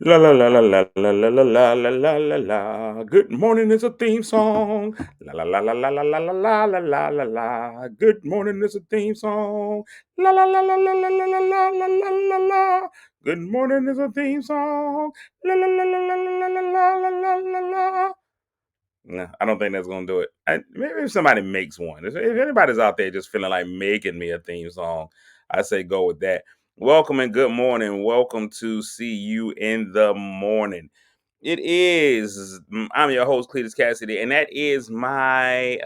La la la la la la la la la la la la la. Good morning is a theme song. La la la la la la la la la la la la la. Good morning is a theme song. La la la la la la la la la la la la la. Good morning is a theme song. La la la la la la la la la la la la. Nah, I don't think that's gonna do it. Maybe if somebody makes one. If anybody's out there just feeling like making me a theme song, I say go with that. Welcome and good morning. Welcome to See You in the Morning. I'm your host, Cletus Cassidy, and that is my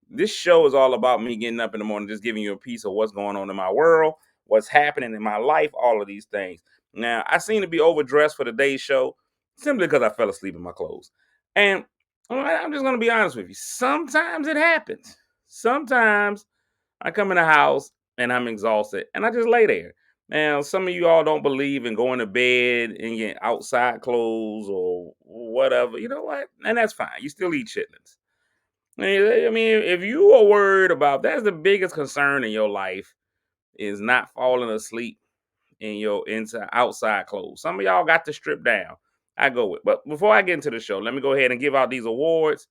this show is all about me getting up in the morning, just giving you a piece of what's going on in my world, what's happening in my life, all of these things. Now, I seem to be overdressed for today's show simply because I fell asleep in my clothes. And I'm just going to be honest with you. Sometimes it happens. Sometimes I come in the house and I'm exhausted and I just lay there. Now, some of you all don't believe in going to bed in your outside clothes or whatever. You know what? And that's fine. You still eat chitlins. I mean, if you are worried about that's the biggest concern in your life is not falling asleep in your inside outside clothes. Some of y'all got to strip down. I go with. But before I get into the show, let me go ahead and give out these awards.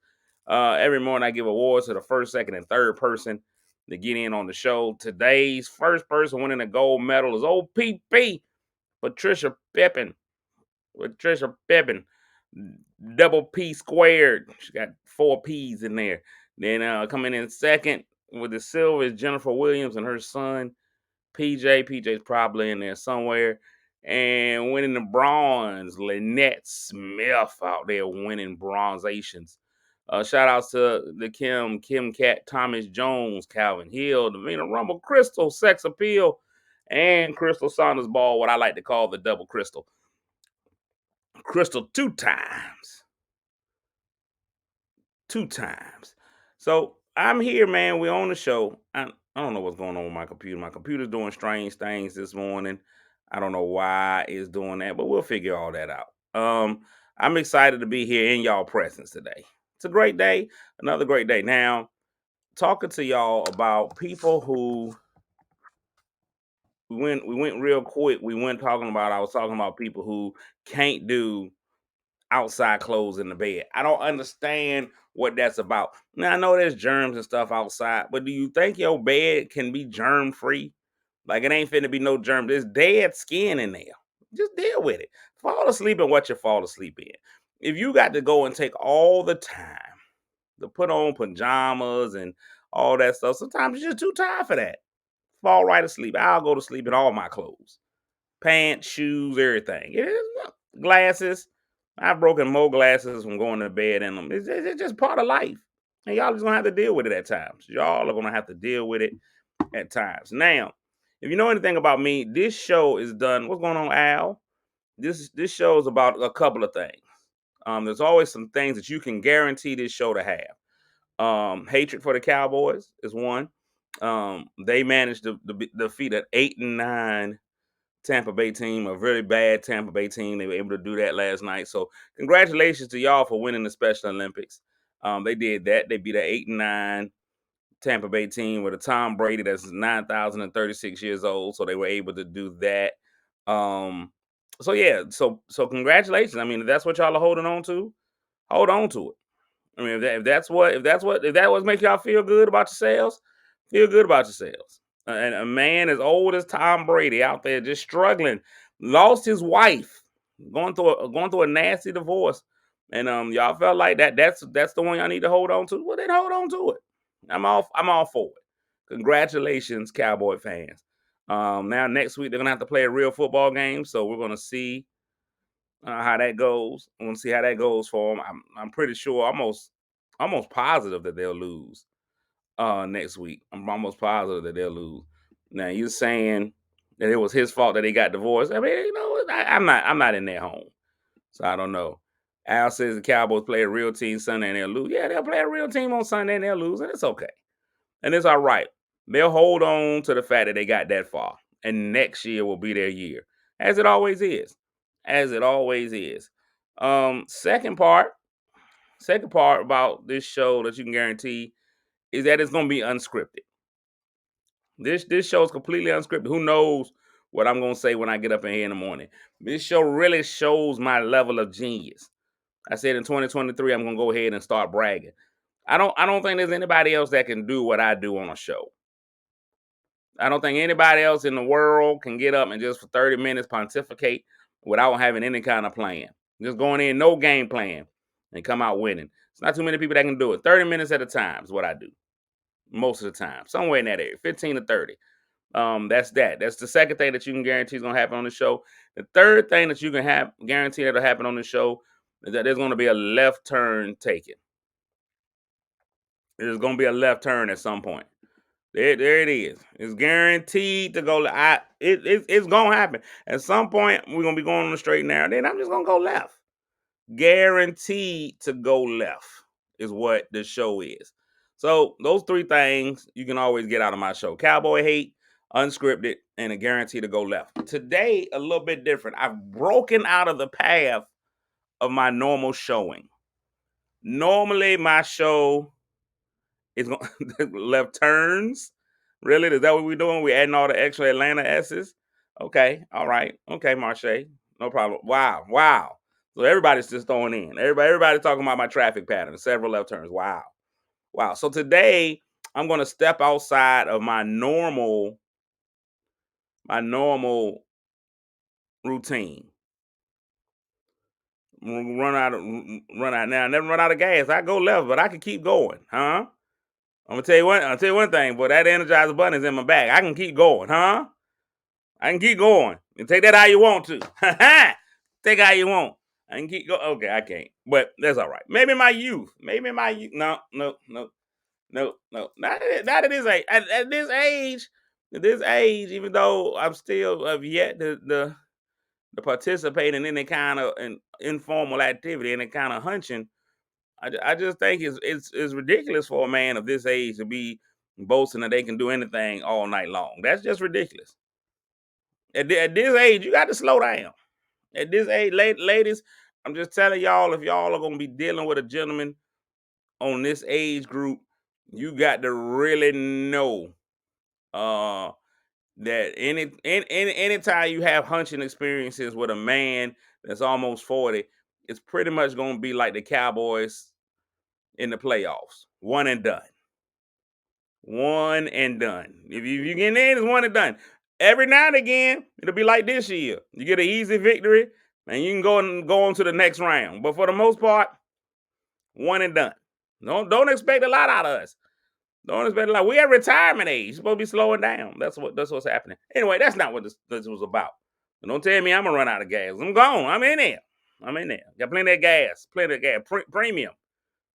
Every morning I give awards to the first, second, and third person to get in on the show. Today's first person winning a gold medal is OPP, Patricia Pippin. Patricia Pippin, double P squared. She got four P's in there. Then coming in second with the silver is Jennifer Williams and her son PJ. PJ's probably in there somewhere. And winning the bronze, Lynette Smith out there winning bronzations. Shout outs to the Kim Cat, Thomas Jones, Calvin Hill, Davina Rumble, Crystal, Sex Appeal, and Crystal Saunders Ball, what I like to call the double crystal. Crystal two times. Two times. So I'm here, man. We're on the show. I don't know what's going on with my computer. My computer's doing strange things this morning. I don't know why it's doing that, but we'll figure all that out. I'm excited to be here in y'all presence today. It's a great day, another great day. Now, talking to y'all about people who we went real quick. I was talking about people who can't do outside clothes in the bed. I don't understand what that's about. Now I know there's germs and stuff outside, but do you think your bed can be germ free? Like it ain't finna be no germ. There's dead skin in there. Just deal with it. Fall asleep in what you fall asleep in. If you got to go and take all the time to put on pajamas and all that stuff, sometimes you're just too tired for that. Fall right asleep. I'll go to sleep in all my clothes, pants, shoes, everything. It is glasses. I've broken more glasses from going to bed in them. It's just part of life. And y'all just gonna have to deal with it at times. Y'all are gonna have to deal with it at times. Now, if you know anything about me, this show is done. What's going on, Al? This show is about a couple of things. There's always some things that you can guarantee this show to have. Hatred for the Cowboys is one. They managed to defeat an 8-9 Tampa Bay team, a very bad Tampa Bay team. They were able to do that last night. So congratulations to y'all for winning the Special Olympics. They did that. They beat an 8-9 Tampa Bay team with a Tom Brady that's 9,036 years old. So they were able to do that. Um, so yeah, so congratulations. I mean, if that's what y'all are holding on to, hold on to it. I mean, if that what make y'all feel good about yourselves, feel good about yourselves. And a man as old as Tom Brady out there just struggling, lost his wife, going through a nasty divorce, and y'all felt like that's the one y'all need to hold on to. Well, then hold on to it. I'm all for it. Congratulations, Cowboy fans. Now next week they're gonna have to play a real football game, so we're gonna see how that goes. I want to see how that goes for them. I'm pretty sure, almost positive that they'll lose next week. I'm almost positive that they'll lose. Now you're saying that it was his fault that he got divorced. I mean, I'm not in their home, so I don't know. Al says the Cowboys play a real team Sunday and they'll lose. Yeah, they'll play a real team on Sunday and they'll lose, and it's okay, and it's all right. They'll hold on to the fact that they got that far, and next year will be their year, as it always is, as it always is. Um, second part, second part about this show that you can guarantee is that it's gonna be unscripted. This show is completely unscripted. Who knows what I'm gonna say when I get up in here in the morning. This show really shows my level of genius. I said in 2023, I'm gonna go ahead and start bragging. I don't think there's anybody else that can do what I do on a show. I don't think anybody else in the world can get up and just for 30 minutes pontificate without having any kind of plan. Just going in, no game plan, and come out winning. It's not too many people that can do it. 30 minutes at a time is what I do most of the time. Somewhere in that area, 15 to 30. That's that. That's the second thing that you can guarantee is gonna happen on the show. The third thing that you can have guarantee that'll happen on the show is that there's gonna be a left turn taken. There's gonna be a left turn at some point. There it is. It's guaranteed to go. It's gonna happen at some point. We're gonna be going on the straight and narrow. Then I'm just gonna go left. Guaranteed to go left is what the show is. So those three things you can always get out of my show: cowboy hate, unscripted, and a guarantee to go left. Today a little bit different. I've broken out of the path of my normal showing. Normally my show is going left turns. Really? Is that what we're doing? We adding all the extra Atlanta S's? Okay. All right. Okay, Marche. No problem. Wow. Wow. So everybody's just throwing in. Everybody's talking about my traffic pattern, several left turns. Wow. Wow. So today I'm going to step outside of my normal routine. Run out now. I never run out of gas. I go left, but I can keep going, huh? I'll tell you one thing, boy, that Energizer button is in my bag. I can keep going, huh? I can keep going. And take that how you want to. Take how you want. I can keep going. Okay, I can't. But that's all right. Maybe my youth. No, no, no, no, no. Not at this age. At this age, even though I'm still have yet to participate in any kind of an informal activity, any kind of hunching, I just think it's ridiculous for a man of this age to be boasting that they can do anything all night long. That's just ridiculous. At this age, you got to slow down. At this age, ladies, I'm just telling y'all, if y'all are gonna be dealing with a gentleman on this age group, you got to really know uh that anytime you have hunching experiences with a man that's almost 40, it's pretty much gonna be like the Cowboys in the playoffs. One and done. One and done. If you get in, it's one and done. Every now and again, it'll be like this year. You get an easy victory, and you can go on to the next round. But for the most part, one and done. Don't expect a lot out of us. Don't expect a lot. We at retirement age. You're supposed to be slowing down. That's what's happening. Anyway, that's not what this was about. Don't tell me I'm gonna run out of gas. I'm gone. I'm in there. Got plenty of gas. Plenty of gas. Premium.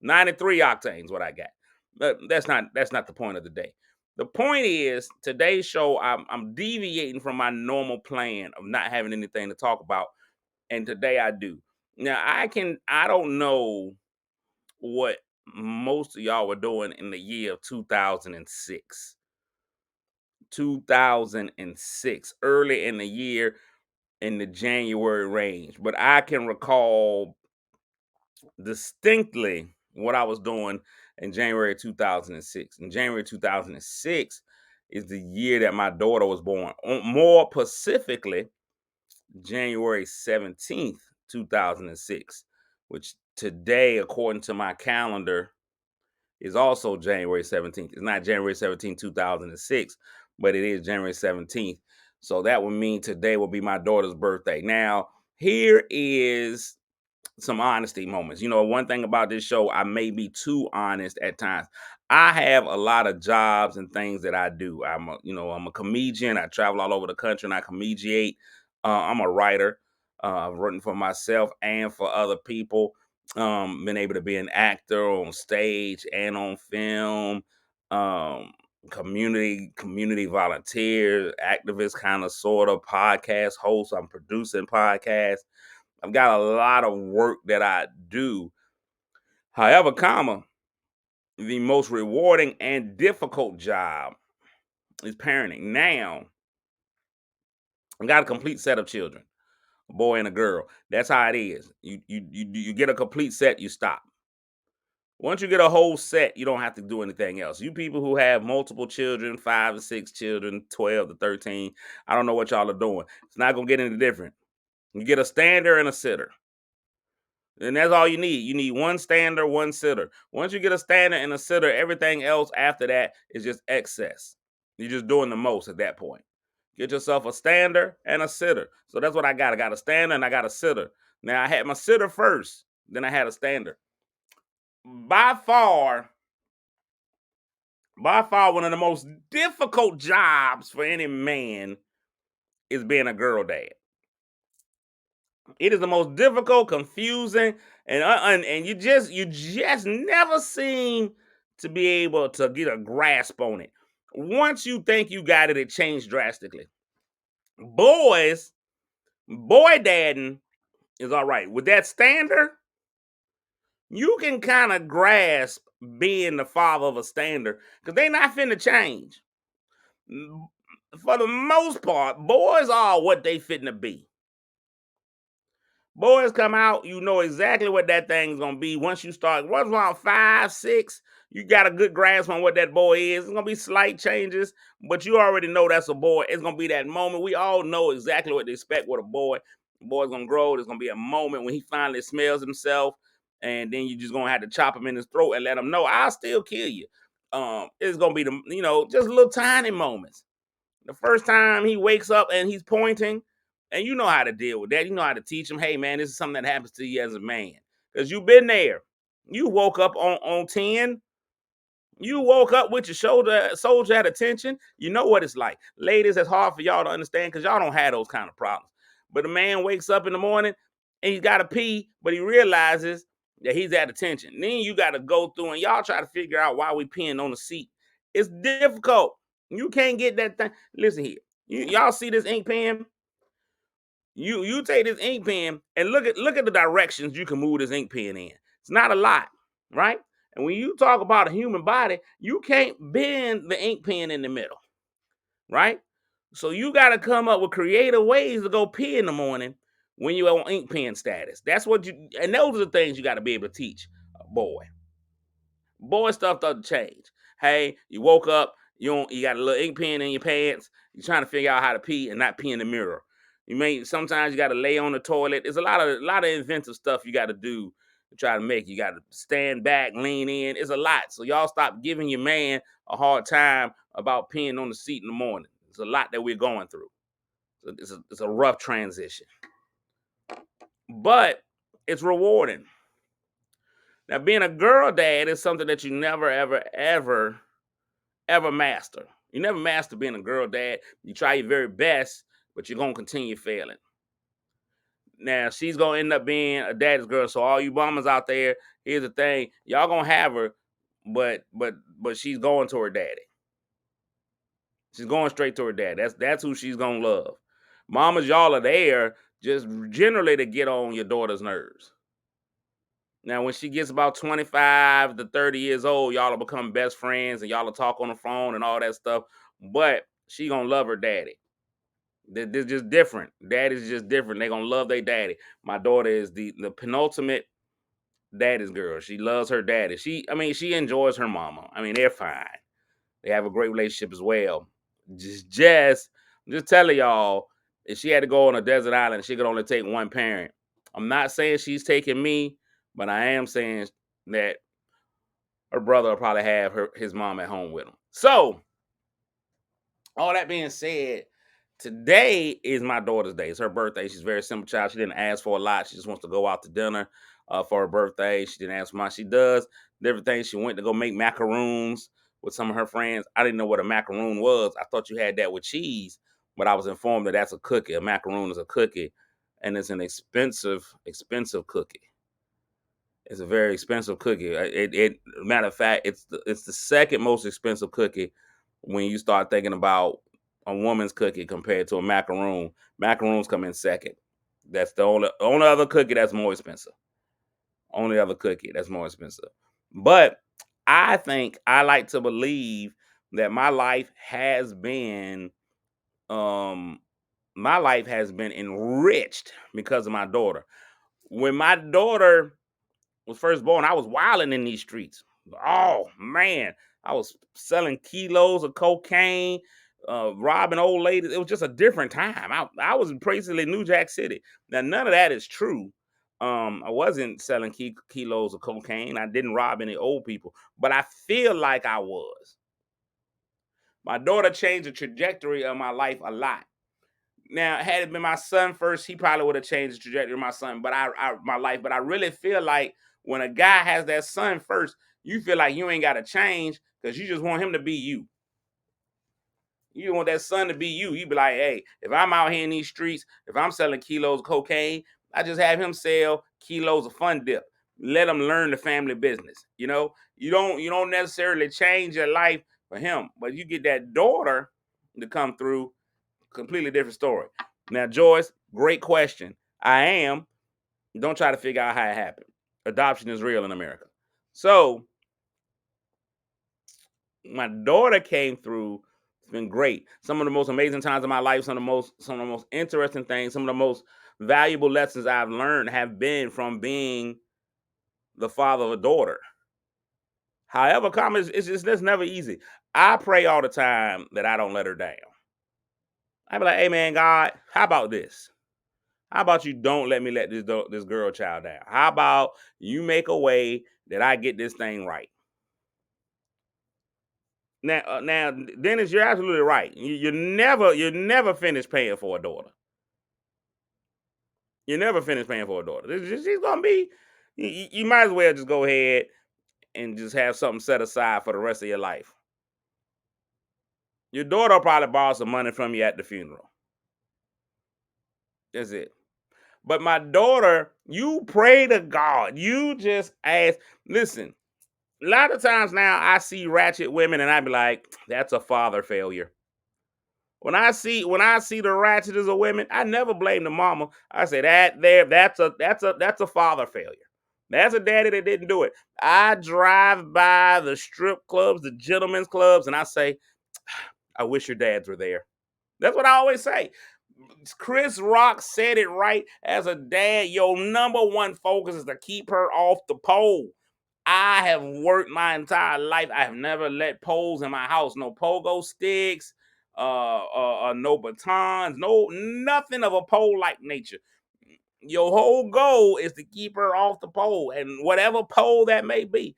93 octanes, what I got. But that's not the point of the day. The point is today's show, I'm deviating from my normal plan of not having anything to talk about, and today I do. Now I don't know what most of y'all were doing in the year of 2006. 2006, early in the year in the January range, but I can recall distinctly what I was doing in January 2006. In January 2006 is the year that my daughter was born. More specifically, January 17th, 2006, which today, according to my calendar, is also January 17th. It's not January 17th, 2006, but it is January 17th. So that would mean today will be my daughter's birthday. Now, here is some honesty moments. One thing about this show, I may be too honest at times. I have a lot of jobs and things that I do. I'm a comedian. I travel all over the country and I comediate. I'm a writer. I've written for myself and for other people. Been able to be an actor on stage and on film. Um, community volunteer, activist, kind of sort of podcast host. I'm producing podcasts. I've got a lot of work that I do. However, the most rewarding and difficult job is parenting. Now, I got a complete set of children, a boy and a girl. That's how it is. You get a complete set, you stop. Once you get a whole set, you don't have to do anything else. You people who have multiple children, 5 to 6 children, 12 to 13, I don't know what y'all are doing. It's not gonna get any different. You get a stander and a sitter. And that's all you need. You need one stander, one sitter. Once you get a stander and a sitter, everything else after that is just excess. You're just doing the most at that point. Get yourself a stander and a sitter. So that's what I got. I got a stander and I got a sitter. Now I had my sitter first, then I had a stander. By far, one of the most difficult jobs for any man is being a girl dad. It is the most difficult, confusing, and you just never seem to be able to get a grasp on it. Once you think you got it, it changed drastically. Boys, boy dadding is all right. With that stander, you can kind of grasp being the father of a stander because they not finna change. For the most part, boys are what they fitting be. Boys come out, you know exactly what that thing's gonna be. Once around 5, 6, you got a good grasp on what that boy is. It's gonna be slight changes, but you already know that's a boy. It's gonna be that moment. We all know exactly what to expect with a boy. The boy's gonna grow. There's gonna be a moment when he finally smells himself, and then you just gonna have to chop him in his throat and let him know I'll still kill you. It's gonna be just little tiny moments. The first time he wakes up and he's pointing, and you know how to deal with that. You know how to teach him, hey man, this is something that happens to you as a man. Because you've been there. You woke up on 10. You woke up with your soldier at attention. You know what it's like. Ladies, it's hard for y'all to understand because y'all don't have those kind of problems. But a man wakes up in the morning and he's got to pee, but he realizes that he's at attention. Then you got to go through and y'all try to figure out why we peeing on the seat. It's difficult. You can't get that thing. Listen here. Y'all see this ink pen? You take this ink pen and look at the directions you can move this ink pen in. It's not a lot, right? And when you talk about a human body, you can't bend the ink pen in the middle, right? So you got to come up with creative ways to go pee in the morning when you're on ink pen status. And those are the things you got to be able to teach a boy. Boy stuff doesn't change. Hey, you woke up, you got a little ink pen in your pants. You're trying to figure out how to pee and not pee in the mirror. Sometimes you got to lay on the toilet. There's a lot of inventive stuff you got to do to try to make. You got to stand back, lean in. It's a lot. So y'all stop giving your man a hard time about peeing on the seat in the morning. It's a lot that we're going through. So it's a rough transition, but it's rewarding. Now, being a girl dad is something that you never, ever, ever master. You never master being a girl dad. You try your very best, but you're gonna continue failing. Now she's gonna end up being a daddy's girl. So all you mamas out there, here's the thing: y'all gonna have her, but she's going to her daddy. She's going straight to her dad. That's who she's gonna love. Mamas, y'all are there just generally to get on your daughter's nerves. Now, when she gets about 25 to 30 years old, y'all will become best friends and y'all will talk on the phone and all that stuff. But she gonna love her daddy. They're just different. Daddy's just different. They gonna love their daddy. My daughter is the penultimate daddy's girl. She loves her daddy. She enjoys her mama. They're fine. They have a great relationship as well. I'm just telling y'all, if she had to go on a desert island, she could only take one parent. I'm not saying she's taking me, but I am saying that her brother will probably have his mom at home with him. So, all that being said, today is my daughter's day. It's her birthday. She's a very simple child. She didn't ask for a lot. She just wants to go out to dinner for her birthday. She didn't ask for much. She does different things. She went to go make macaroons with some of her friends. I didn't know what a macaroon was. I thought you had that with cheese, but I was informed that that's a cookie. A macaroon is a cookie, and it's an expensive cookie. It's a very expensive cookie. Matter of fact, it's the second most expensive cookie when you start thinking about a woman's cookie compared to a macaroon. Macaroons come in second. That's the only other cookie that's more expensive. Only other cookie that's more expensive. But I think I like to believe that um my life has been enriched because of my daughter. When my daughter was first born, I was wilding in these streets. Oh man, I was selling kilos of cocaine, robbing old ladies. It was just a different time. I was basically New Jack City. Now none of that is true. I wasn't selling kilos of cocaine. I didn't rob any old people, but I feel like I was. My daughter changed the trajectory of my life a lot. Now, had it been my son first, he probably would have changed the trajectory of my son, but my life. But I really feel like when a guy has that son first, you feel like you ain't got to change because you just want him to be you. You want that son to be you. You be like, hey, if I'm out here in these streets, if I'm selling kilos of cocaine, I just have him sell kilos of Fun Dip. Let him learn the family business. You don't necessarily change your life for him, but you get that daughter to come through. Completely different story. Now, Joyce, great question. I am. Don't try to figure out how it happened. Adoption is real in America. So my daughter came through. It's been great. Some of the most amazing times of my life, some of the most interesting things, some of the most valuable lessons I've learned have been from being the father of a daughter. However, it's never easy. I pray all the time that I don't let her down. I be like, hey man, God, how about this? How about you don't let me let this girl child down? How about you make a way that I get this thing right? Now, Dennis, you're absolutely right. You never finish paying for a daughter. You never finish paying for a daughter. She's gonna be. You might as well just go ahead and just have something set aside for the rest of your life. Your daughter will probably borrow some money from you at the funeral. That's it. But my daughter, you pray to God. You just ask. Listen, a lot of times now I see ratchet women and I be like, that's a father failure. When I see the ratchet as a women, I never blame the mama. I say that's a father failure. That's a daddy that didn't do it. I drive by the strip clubs, the gentlemen's clubs, and I say, I wish your dads were there. That's what I always say. Chris Rock said it right. As a dad, your number one focus is to keep her off the pole. I have worked my entire life. I have never let poles in my house. No pogo sticks, no batons, no nothing of a pole-like nature. Your whole goal is to keep her off the pole, and whatever pole that may be,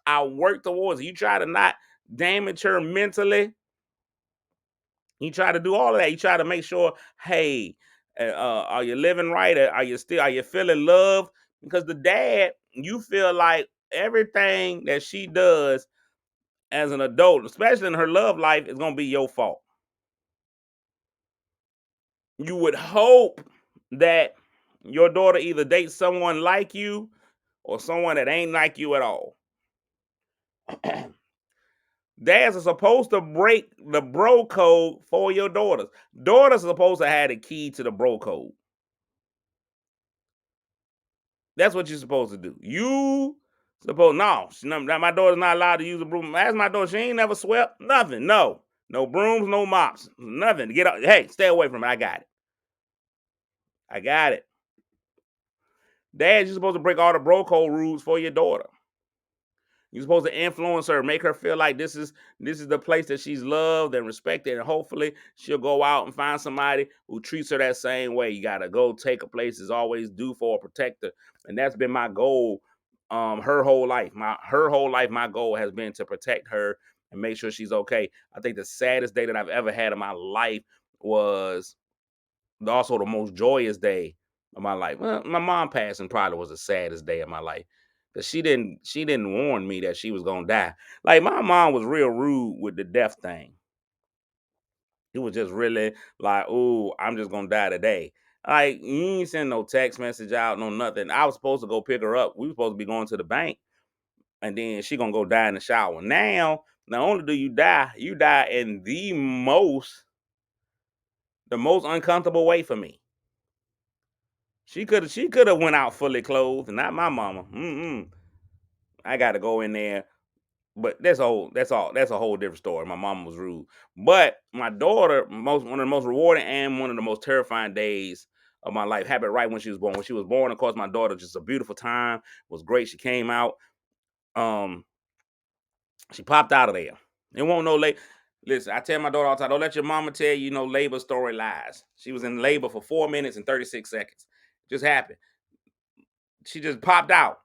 I work towards it. You try to not damage her mentally. You try to do all of that. You try to make sure, hey, are you living right? Are you feeling love? Because the dad, you feel like everything that she does as an adult, especially in her love life, is gonna be your fault. You would hope that your daughter either dates someone like you or someone that ain't like you at all. Dads are supposed to break the bro code for your daughters. Daughters are supposed to have the key to the bro code. That's what you're supposed to do. You supposed no, my daughter's not allowed to use a broom. Ask my daughter, she ain't never swept nothing. No brooms, no mops, nothing. Get up. Hey, stay away from it. I got it. I got it. Dad, you're supposed to break all the bro code rules for your daughter. You're supposed to influence her, make her feel like this is the place that she's loved and respected, and hopefully she'll go out and find somebody who treats her that same way. You gotta go take a place is always due for a protector, and that's been my goal. Her whole life, my goal has been to protect her and make sure she's okay. I think the saddest day that I've ever had in my life was also the most joyous day of my life. Well, my mom passing probably was the saddest day of my life because she didn't warn me that she was gonna die. Like my mom was real rude with the death thing. It was just really like, oh, I'm just gonna die today. Like you ain't send no text message out, no nothing. I was supposed to go pick her up. We were supposed to be going to the bank, and then she gonna go die in the shower. Now, not only do you die in the most uncomfortable way for me. She could have went out fully clothed, and not my mama. I got to go in there, but that's a whole different story. My mama was rude, but my daughter, one of the most rewarding and one of the most terrifying days of my life happened right when she was born. When she was born, of course, my daughter, just a beautiful time, was great. She came out. She popped out of there. It won't no late. Listen, I tell my daughter all the time, don't let your mama tell you no labor story lies. She was in labor for 4 minutes and 36 seconds. It just happened. She just popped out.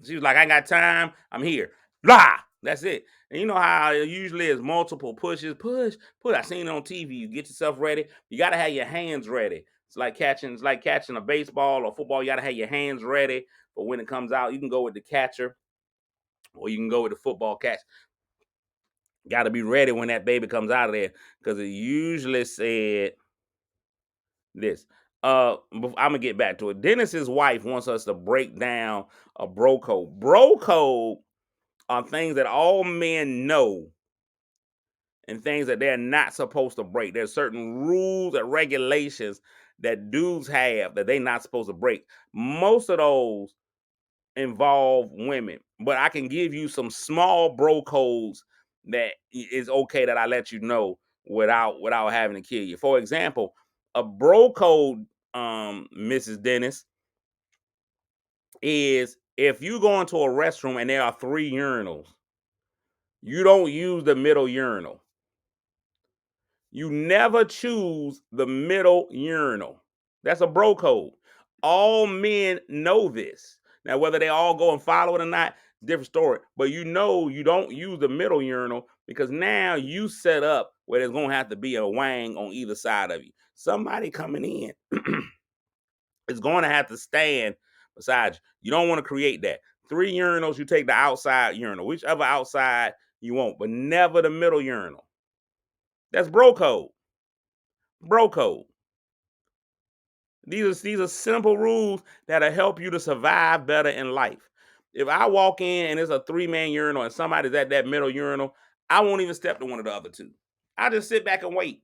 She was like, I ain't got time. I'm here. Blah. That's it. And you know how it usually is multiple pushes. Push. I seen it on TV. You get yourself ready. You gotta have your hands ready. It's like catching a baseball or football. You gotta have your hands ready. But when it comes out, you can go with the catcher or you can go with the football catch. Got to be ready when that baby comes out of there, because it usually said this. I'm gonna get back to it. Dennis's wife wants us to break down a bro code. Bro code are things that all men know and things that they're not supposed to break. There's certain rules and regulations that dudes have that they're not supposed to break. Most of those involve women, but I can give you some small bro codes that is okay that I let you know without having to kill you. For example, a bro code, Mrs. Dennis, is if you go into a restroom and there are 3 urinals, you don't use the middle urinal. You never choose the middle urinal. That's a bro code. All men know this. Now, whether they all go and follow it or not, different story. But you know you don't use the middle urinal, because now you set up where there's going to have to be a wang on either side of you. Somebody coming in is going to have to stand beside you. You don't want to create that. 3 urinals, you take the outside urinal, whichever outside you want, but never the middle urinal. That's bro code. Bro code. These are simple rules that'll help you to survive better in life. If I walk in and it's a 3-man urinal and somebody's at that middle urinal, I won't even step to one of the other 2. I just sit back and wait.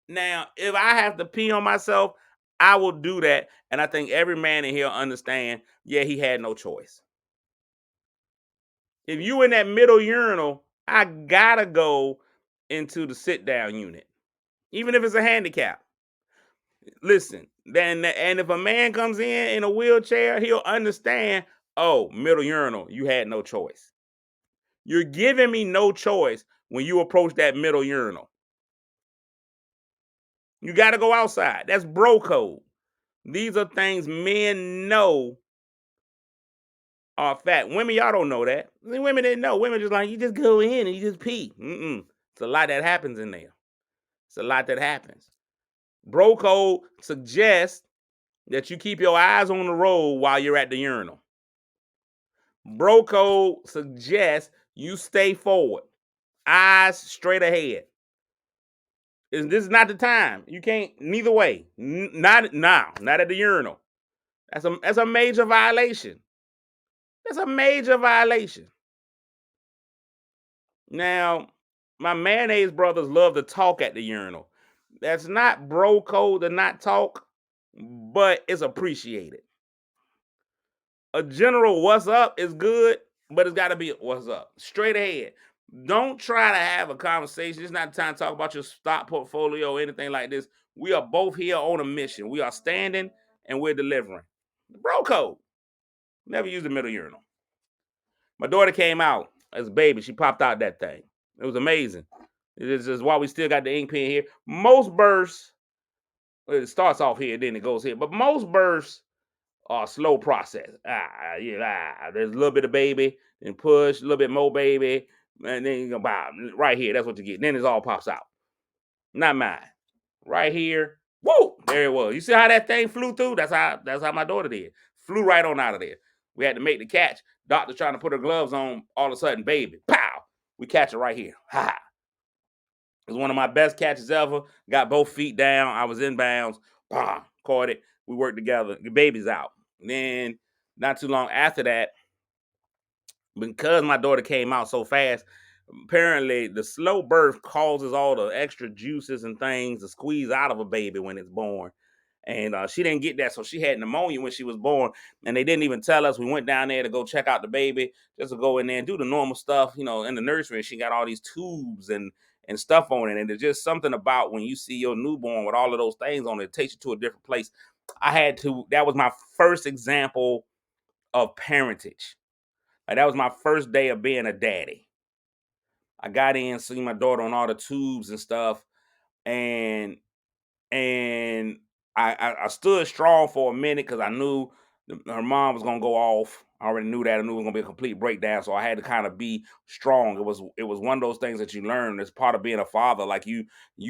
Now, if I have to pee on myself, I will do that. And I think every man in here understand, yeah, he had no choice. If you in that middle urinal, I gotta go into the sit down unit, even if it's a handicap. Listen, then, and if a man comes in a wheelchair, he'll understand, oh, middle urinal, you had no choice. You're giving me no choice when you approach that middle urinal. You got to go outside. That's bro code. These are things men know are fact. Women, y'all don't know that. Women didn't know. Women just like, you just go in and you just pee. It's a lot that happens in there. It's a lot that happens. Bro code suggests that you keep your eyes on the road while you're at the urinal. Bro code suggests you stay forward, eyes straight ahead. This is not the time. You can't, neither way. Not now, not at the urinal. That's a major violation. That's a major violation. Now, my mayonnaise brothers love to talk at the urinal. That's not bro code to not talk, but it's appreciated. A general what's up is good, but it's got to be what's up, straight ahead. Don't try to have a conversation. It's not time to talk about your stock portfolio or anything like this. We are both here on a mission. We are standing and we're delivering. Bro code. Never use the middle urinal. My daughter came out as a baby. She popped out that thing. It was amazing. This is why we still got the ink pen here. Most births, it starts off here, then it goes here. But most births slow process. There's a little bit of baby, then push, a little bit more baby, and then you go bow right here. That's what you get. Then it all pops out. Not mine. Right here. Woo! There it was. You see how that thing flew through? That's how my daughter did. Flew right on out of there. We had to make the catch. Doctor trying to put her gloves on. All of a sudden, baby, pow! We catch it right here. Ha! It was one of my best catches ever. Got both feet down. I was in bounds. Caught it. We worked together. The baby's out. And then not too long after that, because my daughter came out so fast, apparently the slow birth causes all the extra juices and things to squeeze out of a baby when it's born. And she didn't get that, so she had pneumonia when she was born, and they didn't even tell us. We went down there to go check out the baby, just to go in there and do the normal stuff, in the nursery. And she got all these tubes and and stuff on it. And there's just something about when you see your newborn with all of those things on it, it takes you to a different place. That was my first example of parentage. Like, that was my first day of being a daddy. I got in, see my daughter on all the tubes and stuff, and and I stood strong for a minute because I knew her mom was gonna go off. I already knew that. I knew it was gonna be a complete breakdown, so I had to kind of be strong. It was one of those things that you learn as part of being a father. Like, you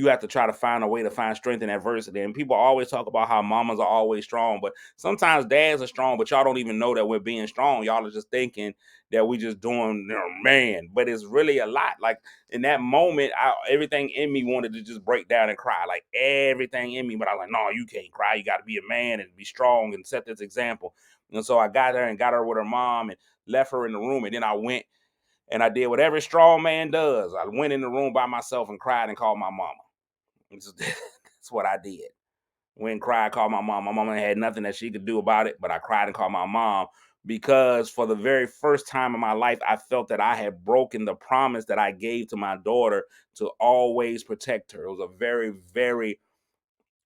have to try to find a way to find strength in adversity. And people always talk about how mamas are always strong, but sometimes dads are strong, but y'all don't even know that we're being strong. Y'all are just thinking that we just doing, man. But it's really a lot. Like, in that moment, everything in me wanted to just break down and cry, like everything in me. But I was like, no, you can't cry. You got to be a man and be strong and set this example. And so I got her and got her with her mom and left her in the room. And then I went and I did what every strong man does. I went in the room by myself and cried and called my mama. That's what I did. Went and cried, called my mom. My mama had nothing that she could do about it, but I cried and called my mom because for the very first time in my life, I felt that I had broken the promise that I gave to my daughter to always protect her. It was a very, very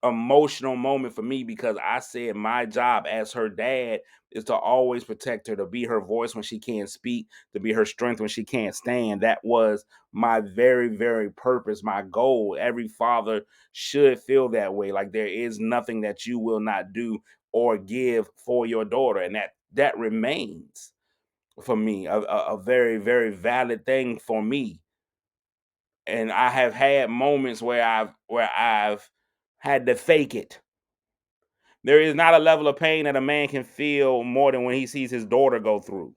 emotional moment for me because I said my job as her dad is to always protect her, to be her voice when she can't speak, to be her strength when she can't stand. That was my very, very purpose, my goal. Every father should feel that way. Like, there is nothing that you will not do or give for your daughter. And that remains for me a very, very valid thing for me. And I have had moments where I've had to fake it. There is not a level of pain that a man can feel more than when he sees his daughter go through.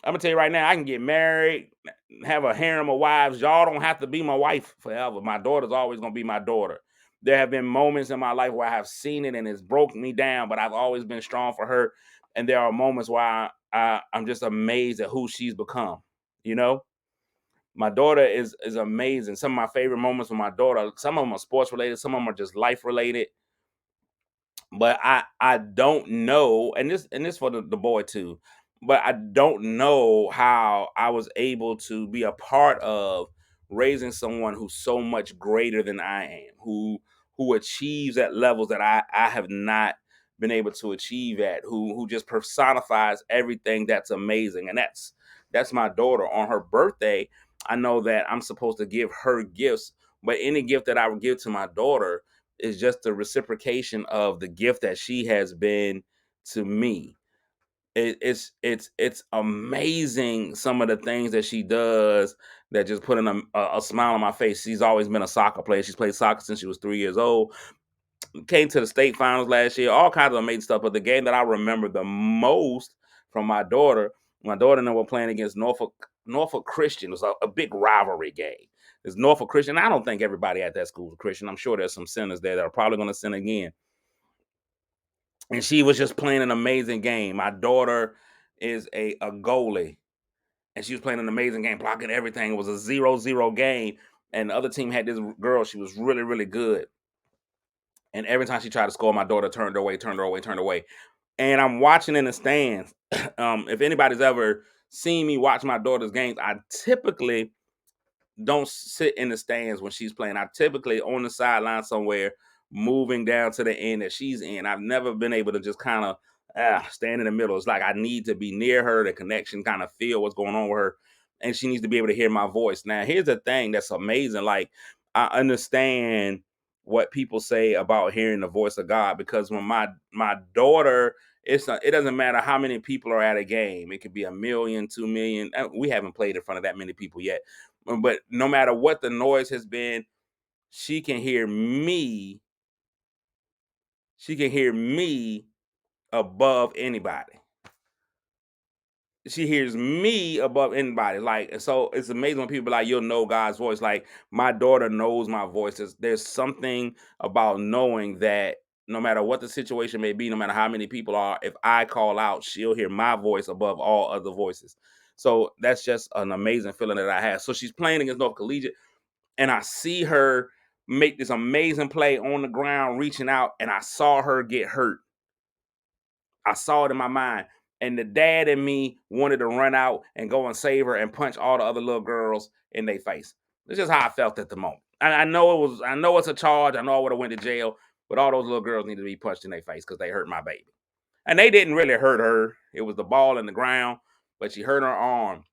I'm gonna tell you right now, I can get married, have a harem of wives. Y'all don't have to be my wife forever. My daughter's always gonna be my daughter. There have been moments in my life where I have seen it and it's broken me down, but I've always been strong for her. And there are moments where I'm just amazed at who she's become. You know, my daughter is amazing. Some of my favorite moments with my daughter, some of them are sports related, some of them are just life related. But I don't know, and this for the boy too, but I don't know how I was able to be a part of raising someone who's so much greater than I am, who achieves at levels that I have not been able to achieve at, who just personifies everything that's amazing. And that's my daughter. On her birthday, I know that I'm supposed to give her gifts, but any gift that I would give to my daughter is just the reciprocation of the gift that she has been to me. It's amazing some of the things that she does that just put in a smile on my face. She's always been a soccer player. She's played soccer since she was 3 years old. Came to the state finals last year. All kinds of amazing stuff. But the game that I remember the most from my daughter and I were playing against Norfolk Christian. It was a big rivalry game. It's Norfolk Christian. I don't think everybody at that school is Christian. I'm sure there's some sinners there that are probably going to sin again. And she was just playing an amazing game. My daughter is a goalie, and she was playing an amazing game, blocking everything. It was a 0-0 game, and the other team had this girl. She was really, really good. And every time she tried to score, my daughter turned her away, turned her away, turned her away. And I'm watching in the stands. If anybody's ever seen me watch my daughter's games, I typically don't sit in the stands when she's playing. I typically on the sideline somewhere, moving down to the end that she's in. I've never been able to just kind of stand in the middle. It's like I need to be near her, the connection, kind of feel what's going on with her, and she needs to be able to hear my voice. Now, here's the thing that's amazing. Like, I understand what people say about hearing the voice of God, because when my daughter, it doesn't matter how many people are at a game. It could be 1 million, 2 million. We haven't played in front of that many people yet. But no matter what the noise has been, she can hear me. She can hear me above anybody. She hears me above anybody. Like, so it's amazing when people are like, you'll know God's voice. Like, my daughter knows my voice. There's something about knowing that no matter what the situation may be, no matter how many people are, if I call out, she'll hear my voice above all other voices. So that's just an amazing feeling that I have. So she's playing against North Collegiate, and I see her make this amazing play on the ground, reaching out, and I saw her get hurt. I saw it in my mind. And the dad in me wanted to run out and go and save her and punch all the other little girls in their face. It's just how I felt at the moment. I know I know it's a charge. I know I would have went to jail, but all those little girls need to be punched in their face because they hurt my baby. And they didn't really hurt her. It was the ball in the ground, but she hurt her arm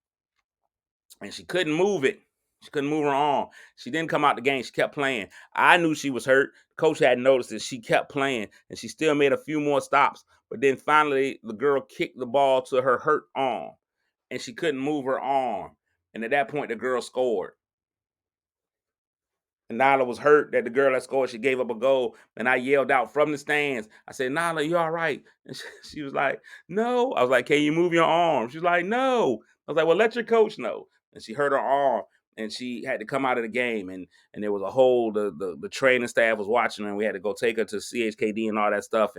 and she couldn't move it. She couldn't move her arm. She didn't come out the game. She kept playing. I knew she was hurt. Coach hadn't noticed it. She kept playing and she still made a few more stops. But then finally, the girl kicked the ball to her hurt arm and she couldn't move her arm. And at that point, the girl scored. And Nyla was hurt that the girl that scored, she gave up a goal. And I yelled out from the stands. I said, Nyla, you all right? And she was like, no. I was like, can you move your arm? She was like, no. I was like, well, let your coach know. And she hurt her arm and she had to come out of the game. And there was a whole, the training staff was watching her and we had to go take her to CHKD and all that stuff.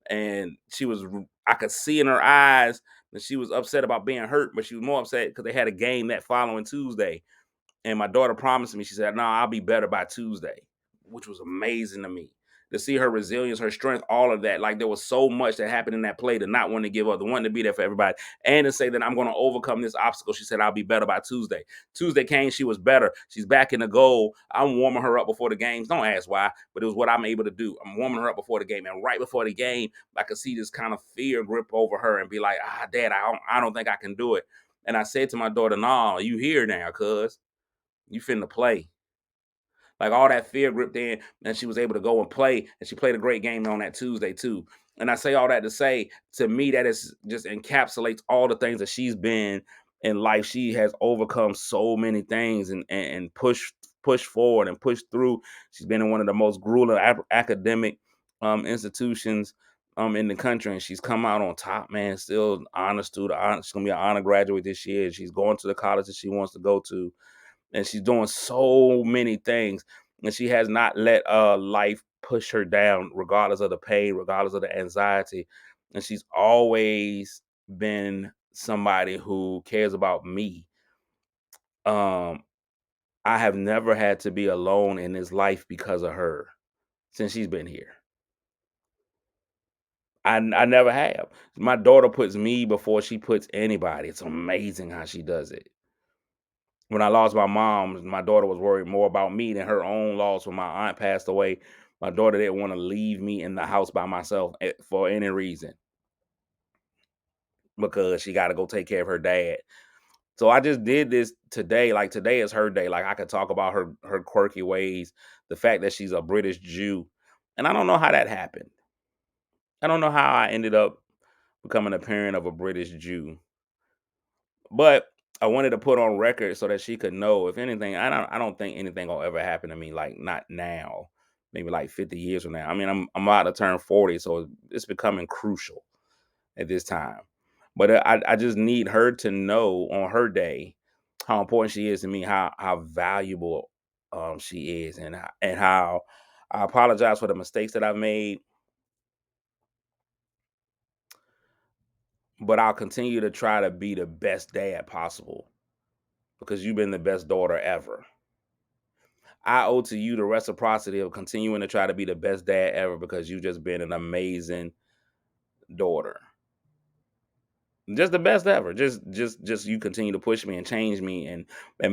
And she was, I could see in her eyes that she was upset about being hurt, but she was more upset because they had a game that following Tuesday. And my daughter promised me, she said, no, I'll be better by Tuesday, which was amazing to me. To see her resilience, her strength, all of that. Like there was so much that happened in that play to not want to give up, to want to be there for everybody, and to say that I'm going to overcome this obstacle. She said, I'll be better by Tuesday. Tuesday came, she was better. She's back in the goal. I'm warming her up before the games. Don't ask why, but it was what I'm able to do. I'm warming her up before the game. And right before the game, I could see this kind of fear grip over her and be like, Dad, I don't think I can do it. And I said to my daughter, nah, you here now, cuz. You finna play. Like all that fear gripped in, and she was able to go and play, and she played a great game on that Tuesday too. And I say all that to say, to me, that is just encapsulates all the things that she's been in life. She has overcome so many things and pushed forward and pushed through. She's been in one of the most grueling academic institutions in the country, and she's come out on top, man. Still honor student. She's gonna be an honor graduate this year. She's going to the college that she wants to go to, and she's doing so many things, and she has not let life push her down regardless of the pain, regardless of the anxiety. And she's always been somebody who cares about me. um I have never had to be alone in this life because of her since she's been here. I never have. My daughter puts me before she puts anybody. It's amazing how she does it. When I lost my mom, my daughter was worried more about me than her own loss. When my aunt passed away, my daughter didn't want to leave me in the house by myself for any reason because she got to go take care of her dad. So I just did this today. Like today is her day. Like I could talk about her quirky ways, the fact that she's a British Jew, and I don't know how that happened. I don't know how I ended up becoming a parent of a British Jew. But I wanted to put on record so that she could know. If anything, I don't think anything will ever happen to me. Like not now, maybe like 50 years from now. I mean, I'm about to turn 40, so it's becoming crucial at this time. But I just need her to know on her day how important she is to me, how valuable she is, and how I apologize for the mistakes that I've made, but I'll continue to try to be the best dad possible because you've been the best daughter ever. I owe to you the reciprocity of continuing to try to be the best dad ever because you've just been an amazing daughter. Just the best ever. Just you continue to push me and change me and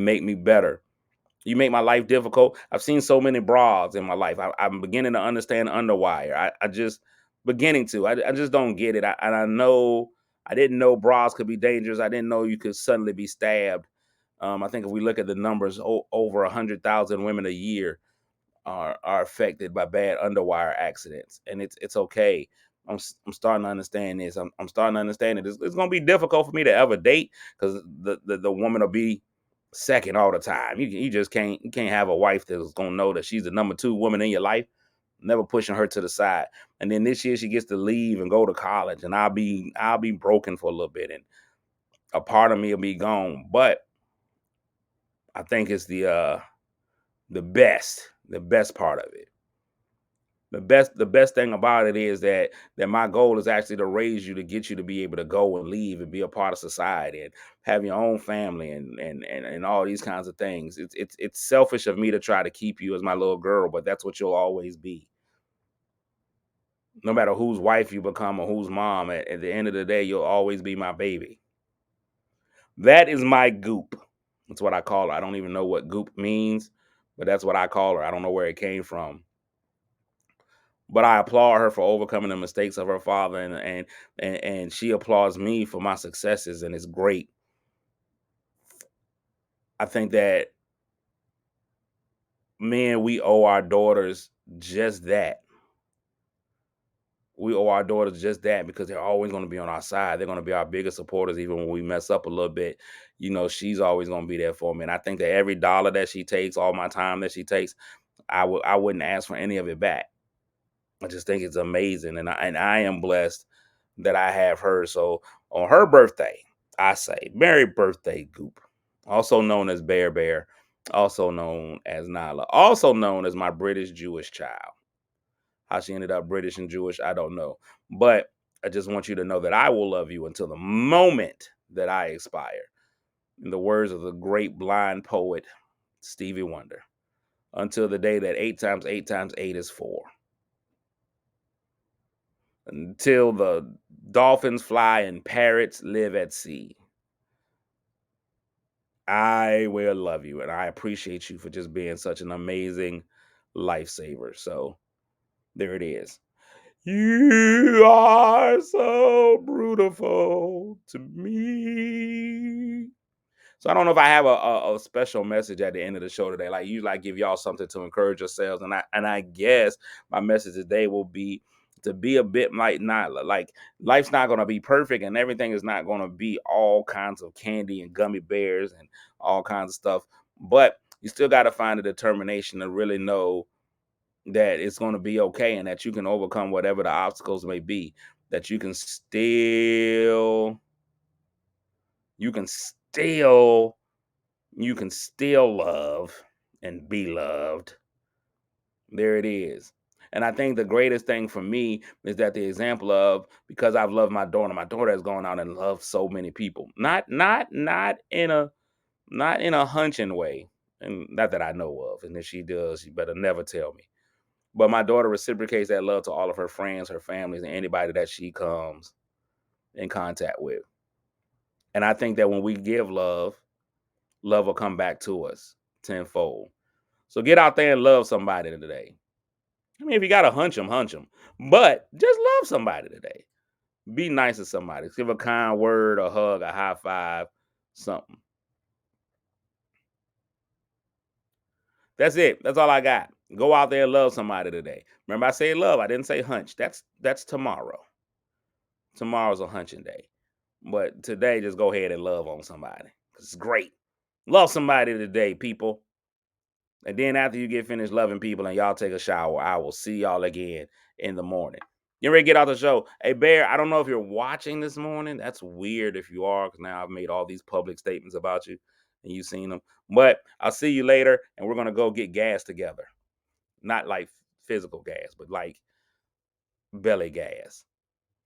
make me better. You make my life difficult. I've seen so many bras in my life. I'm beginning to understand underwire. I just beginning to. I just don't get it. And I know I didn't know bras could be dangerous. I didn't know you could suddenly be stabbed. I think if we look at the numbers, over 100,000 women a year are affected by bad underwire accidents, and it's okay. I'm starting to understand this. I'm starting to understand it. It's going to be difficult for me to ever date because the woman will be second all the time. You just can't have a wife that's going to know that she's the number two woman in your life, never pushing her to the side. And then this year she gets to leave and go to college, and I'll be broken for a little bit, and a part of me will be gone. But I think it's the best part of it. The best thing about it is that my goal is actually to raise you, to get you to be able to go and leave and be a part of society and have your own family and all these kinds of things. It's selfish of me to try to keep you as my little girl, but that's what you'll always be. No matter whose wife you become or whose mom, at the end of the day, you'll always be my baby. That is my goop. That's what I call her. I don't even know what goop means, but that's what I call her. I don't know where it came from. But I applaud her for overcoming the mistakes of her father, and she applauds me for my successes, and it's great. I think that, man, we owe our daughters just that. We owe our daughters just that because they're always going to be on our side. They're going to be our biggest supporters, even when we mess up a little bit. You know, she's always going to be there for me. And I think that every dollar that she takes, all my time that she takes, I wouldn't ask for any of it back. I just think it's amazing, and I am blessed that I have her. So on her birthday, I say, "Merry birthday, Goop," also known as Bear Bear, also known as Nyla, also known as my British Jewish child. How she ended up British and Jewish, I don't know. But I just want you to know that I will love you until the moment that I expire. In the words of the great blind poet Stevie Wonder, until the day that 8 times 8 times 8 is 4. Until the dolphins fly and parrots live at sea. I will love you, and I appreciate you for just being such an amazing lifesaver. So there it is. You are so beautiful to me. So I don't know if I have a special message at the end of the show today. Like usually I give y'all something to encourage yourselves. And I guess my message today will be to be a bit like life's not gonna be perfect and everything is not gonna be all kinds of candy and gummy bears and all kinds of stuff. But you still gotta find the determination to really know that it's gonna be okay and that you can overcome whatever the obstacles may be, that you can still you can still love and be loved. There it is. And I think the greatest thing for me is that the example of, because I've loved my daughter has gone out and loved so many people. Not in a hunching way. And not that I know of. And if she does, you better never tell me. But my daughter reciprocates that love to all of her friends, her families, and anybody that she comes in contact with. And I think that when we give love, love will come back to us tenfold. So get out there and love somebody today. I mean, if you got to hunch them. But just love somebody today. Be nice to somebody. Give a kind word, a hug, a high five, something. That's it. That's all I got. Go out there and love somebody today. Remember, I said love. I didn't say hunch. That's tomorrow. Tomorrow's a hunching day. But today, just go ahead and love on somebody. It's great. Love somebody today, people. And then after you get finished loving people and y'all take a shower, I will see y'all again in the morning. You ready to get out the show? Hey, Bear, I don't know if you're watching this morning. That's weird if you are, because now I've made all these public statements about you and you've seen them. But I'll see you later, and we're going to go get gas together. Not like physical gas, but like belly gas.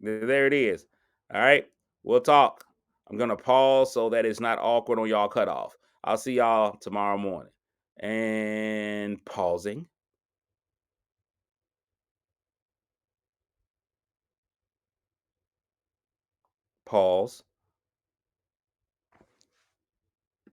There it is. All right. We'll talk. I'm going to pause so that it's not awkward on y'all cutoff. I'll see y'all tomorrow morning. And pausing. Pause.